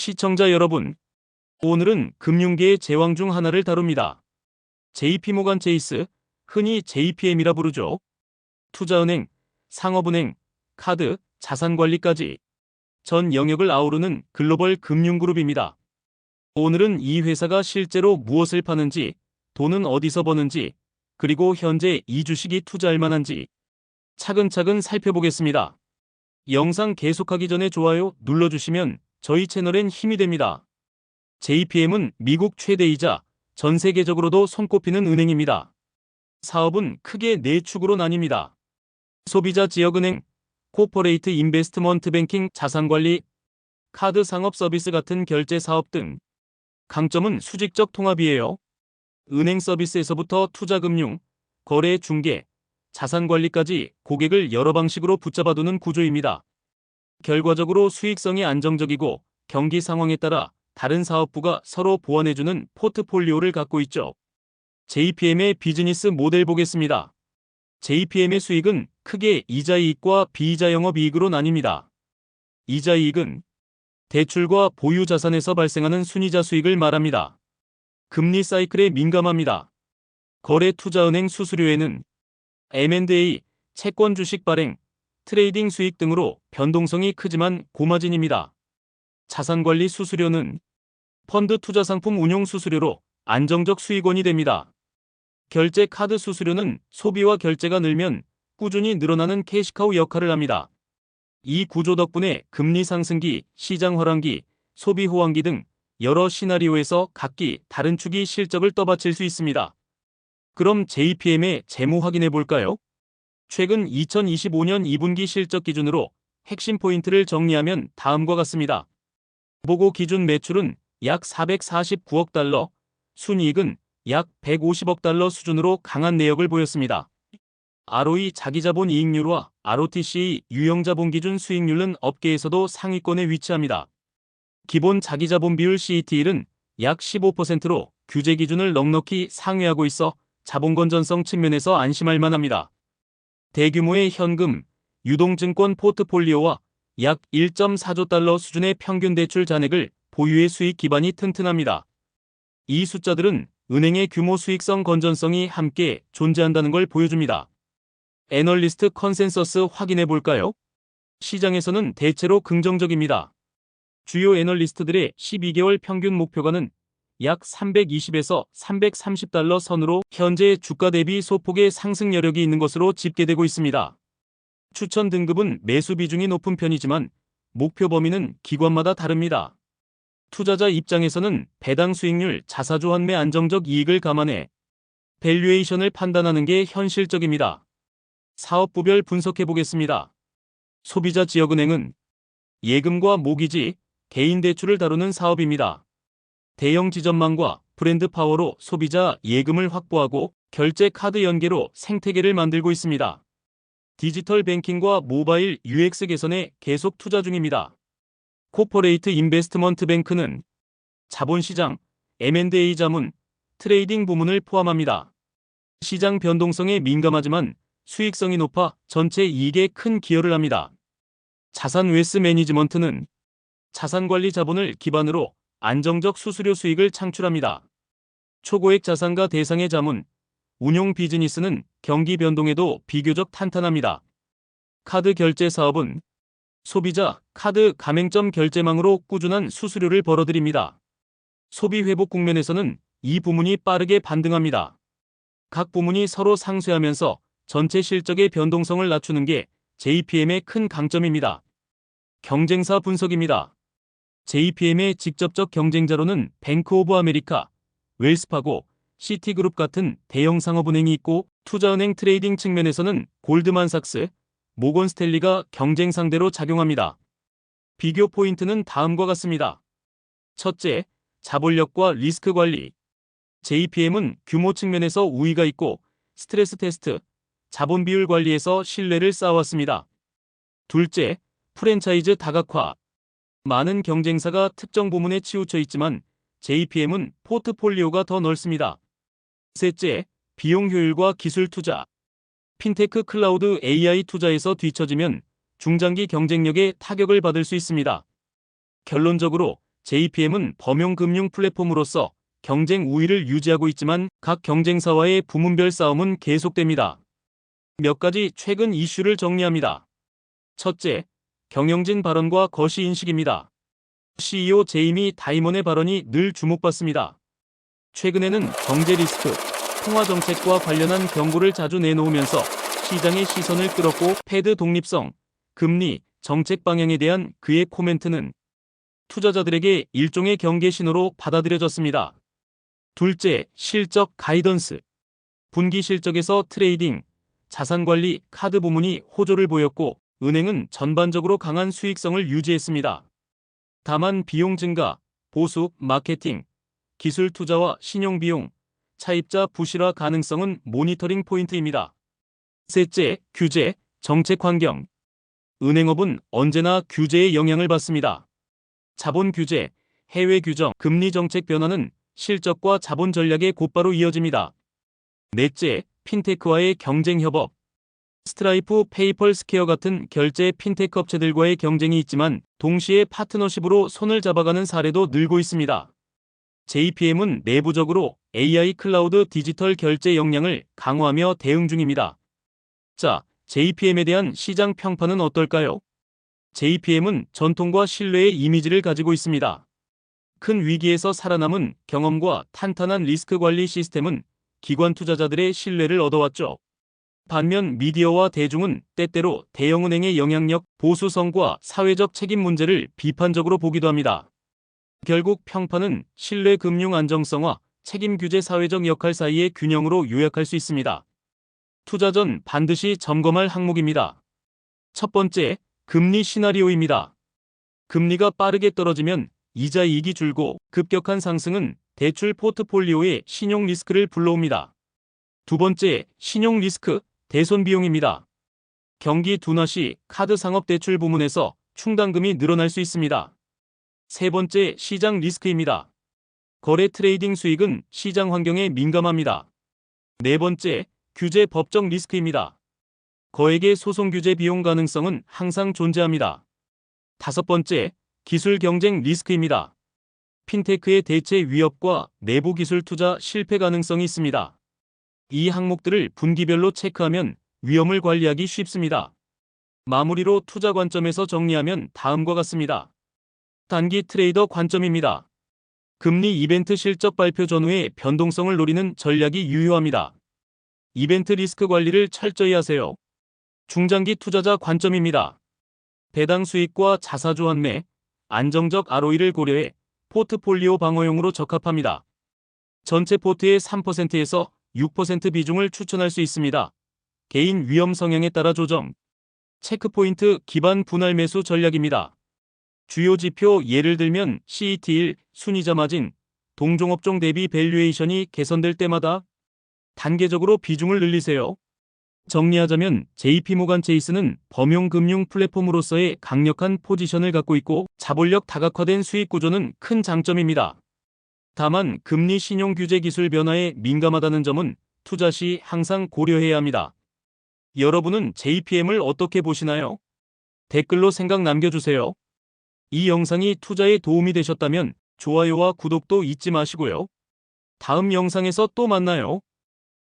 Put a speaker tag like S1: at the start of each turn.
S1: 시청자 여러분, 오늘은 금융계의 제왕 중 하나를 다룹니다. JP모간 체이스, 흔히 JPM이라 부르죠. 투자은행, 상업은행, 카드, 자산관리까지 전 영역을 아우르는 글로벌 금융그룹입니다. 오늘은 이 회사가 실제로 무엇을 파는지, 돈은 어디서 버는지, 그리고 현재 이 주식이 투자할 만한지 차근차근 살펴보겠습니다. 영상 계속하기 전에 좋아요 눌러주시면 저희 채널엔 힘이 됩니다. JPM은 미국 최대이자 전 세계적으로도 손꼽히는 은행입니다. 사업은 크게 네 축으로 나뉩니다. 소비자 지역은행, 코퍼레이트 인베스트먼트 뱅킹 자산관리, 카드 상업 서비스 같은 결제 사업 등. 강점은 수직적 통합이에요. 은행 서비스에서부터 투자금융, 거래 중개, 자산관리까지 고객을 여러 방식으로 붙잡아두는 구조입니다. 결과적으로 수익성이 안정적이고 경기 상황에 따라 다른 사업부가 서로 보완해주는 포트폴리오를 갖고 있죠. JPM의 비즈니스 모델 보겠습니다. JPM의 수익은 크게 이자이익과 비이자 영업이익으로 나뉩니다. 이자이익은 대출과 보유 자산에서 발생하는 순이자 수익을 말합니다. 금리 사이클에 민감합니다. 거래 투자은행 수수료에는 M&A, 채권 주식 발행, 트레이딩 수익 등으로 변동성이 크지만 고마진입니다. 자산관리 수수료는 펀드 투자 상품 운용 수수료로 안정적 수익원이 됩니다. 결제 카드 수수료는 소비와 결제가 늘면 꾸준히 늘어나는 캐시카우 역할을 합니다. 이 구조 덕분에 금리 상승기, 시장 화랑기, 소비 호황기 등 여러 시나리오에서 각기 다른 축이 실적을 떠받칠 수 있습니다. 그럼 JPM의 재무 확인해 볼까요? 최근 2025년 2분기 실적 기준으로 핵심 포인트를 정리하면 다음과 같습니다. 보고 기준 매출은 약 449억 달러, 순이익은 약 150억 달러 수준으로 강한 내역을 보였습니다. ROE 자기자본 이익률과 ROTC 유형자본 기준 수익률은 업계에서도 상위권에 위치합니다. 기본 자기자본 비율 CET1은 약 15%로 규제 기준을 넉넉히 상회하고 있어 자본 건전성 측면에서 안심할 만합니다. 대규모의 현금, 유동증권 포트폴리오와 약 1.4조 달러 수준의 평균 대출 잔액을 보유의 수익 기반이 튼튼합니다. 이 숫자들은 은행의 규모 수익성 건전성이 함께 존재한다는 걸 보여줍니다. 애널리스트 컨센서스 확인해 볼까요? 시장에서는 대체로 긍정적입니다. 주요 애널리스트들의 12개월 평균 목표가는 약 320에서 330달러 선으로 현재 주가 대비 소폭의 상승 여력이 있는 것으로 집계되고 있습니다. 추천 등급은 매수 비중이 높은 편이지만 목표 범위는 기관마다 다릅니다. 투자자 입장에서는 배당 수익률, 자사주 환매 안정적 이익을 감안해 밸류에이션을 판단하는 게 현실적입니다. 사업부별 분석해 보겠습니다. 소비자 지역은행은 예금과 모기지, 개인 대출을 다루는 사업입니다. 대형 지점망과 브랜드 파워로 소비자 예금을 확보하고 결제 카드 연계로 생태계를 만들고 있습니다. 디지털 뱅킹과 모바일 UX 개선에 계속 투자 중입니다. 코퍼레이트 인베스트먼트 뱅크는 자본시장, M&A 자문, 트레이딩 부문을 포함합니다. 시장 변동성에 민감하지만 수익성이 높아 전체 이익에 큰 기여를 합니다. 자산 웨스 매니지먼트는 자산관리 자본을 기반으로 안정적 수수료 수익을 창출합니다. 초고액 자산가 대상의 자문, 운용 비즈니스는 경기 변동에도 비교적 탄탄합니다. 카드 결제 사업은 소비자 카드 가맹점 결제망으로 꾸준한 수수료를 벌어들입니다. 소비 회복 국면에서는 이 부문이 빠르게 반등합니다. 각 부문이 서로 상쇄하면서 전체 실적의 변동성을 낮추는 게 JPM의 큰 강점입니다. 경쟁사 분석입니다. JPM의 직접적 경쟁자로는 뱅크 오브 아메리카, 웰스파고, 시티그룹 같은 대형 상업은행이 있고 투자은행 트레이딩 측면에서는 골드만삭스, 모건 스탠리가 경쟁 상대로 작용합니다. 비교 포인트는 다음과 같습니다. 첫째, 자본력과 리스크 관리. JPM은 규모 측면에서 우위가 있고 스트레스 테스트, 자본 비율 관리에서 신뢰를 쌓아왔습니다. 둘째, 프랜차이즈 다각화. 많은 경쟁사가 특정 부문에 치우쳐 있지만 JPM은 포트폴리오가 더 넓습니다. 셋째, 비용 효율과 기술 투자. 핀테크 클라우드 AI 투자에서 뒤처지면 중장기 경쟁력에 타격을 받을 수 있습니다. 결론적으로 JPM은 범용금융 플랫폼으로서 경쟁 우위를 유지하고 있지만 각 경쟁사와의 부문별 싸움은 계속됩니다. 몇 가지 최근 이슈를 정리합니다. 첫째, 경영진 발언과 거시 인식입니다. CEO 제이미 다이먼의 발언이 늘 주목받습니다. 최근에는 경제 리스크, 통화 정책과 관련한 경고를 자주 내놓으면서 시장의 시선을 끌었고 패드 독립성, 금리, 정책 방향에 대한 그의 코멘트는 투자자들에게 일종의 경계 신호로 받아들여졌습니다. 둘째, 실적 가이던스. 분기 실적에서 트레이딩, 자산관리, 카드 부문이 호조를 보였고 은행은 전반적으로 강한 수익성을 유지했습니다. 다만 비용 증가, 보수, 마케팅, 기술 투자와 신용비용, 차입자 부실화 가능성은 모니터링 포인트입니다. 셋째, 규제, 정책 환경. 은행업은 언제나 규제의 영향을 받습니다. 자본 규제, 해외 규정, 금리 정책 변화는 실적과 자본 전략에 곧바로 이어집니다. 넷째, 핀테크와의 경쟁 협업. 스트라이프, 페이펄, 스퀘어 같은 결제 핀테크 업체들과의 경쟁이 있지만 동시에 파트너십으로 손을 잡아가는 사례도 늘고 있습니다. JPM은 내부적으로 AI 클라우드 디지털 결제 역량을 강화하며 대응 중입니다. 자, JPM에 대한 시장 평판은 어떨까요? JPM은 전통과 신뢰의 이미지를 가지고 있습니다. 큰 위기에서 살아남은 경험과 탄탄한 리스크 관리 시스템은 기관 투자자들의 신뢰를 얻어왔죠. 반면 미디어와 대중은 때때로 대형은행의 영향력, 보수성과 사회적 책임 문제를 비판적으로 보기도 합니다. 결국 평판은 신뢰 금융 안정성과 책임 규제 사회적 역할 사이의 균형으로 요약할 수 있습니다. 투자 전 반드시 점검할 항목입니다. 첫 번째, 금리 시나리오입니다. 금리가 빠르게 떨어지면 이자 이익이 줄고 급격한 상승은 대출 포트폴리오의 신용 리스크를 불러옵니다. 두 번째, 신용 리스크, 대손 비용입니다. 경기 둔화 시 카드 상업 대출 부문에서 충당금이 늘어날 수 있습니다. 세 번째, 시장 리스크입니다. 거래 트레이딩 수익은 시장 환경에 민감합니다. 네 번째, 규제 법적 리스크입니다. 거액의 소송 규제 비용 가능성은 항상 존재합니다. 다섯 번째, 기술 경쟁 리스크입니다. 핀테크의 대체 위협과 내부 기술 투자 실패 가능성이 있습니다. 이 항목들을 분기별로 체크하면 위험을 관리하기 쉽습니다. 마무리로 투자 관점에서 정리하면 다음과 같습니다. 단기 트레이더 관점입니다. 금리 이벤트 실적 발표 전후의 변동성을 노리는 전략이 유효합니다. 이벤트 리스크 관리를 철저히 하세요. 중장기 투자자 관점입니다. 배당 수익과 자사주 환매, 안정적 ROE를 고려해 포트폴리오 방어용으로 적합합니다. 전체 포트의 3%에서 6% 비중을 추천할 수 있습니다. 개인 위험 성향에 따라 조정. 체크포인트 기반 분할 매수 전략입니다. 주요 지표 예를 들면 CET1, 순이자 마진, 동종업종 대비 밸류에이션이 개선될 때마다 단계적으로 비중을 늘리세요. 정리하자면 JP모간 체이스는 범용금융 플랫폼으로서의 강력한 포지션을 갖고 있고 자본력 다각화된 수익 구조는 큰 장점입니다. 다만 금리 신용 규제 기술 변화에 민감하다는 점은 투자 시 항상 고려해야 합니다. 여러분은 JPM을 어떻게 보시나요? 댓글로 생각 남겨주세요. 이 영상이 투자에 도움이 되셨다면 좋아요와 구독도 잊지 마시고요. 다음 영상에서 또 만나요.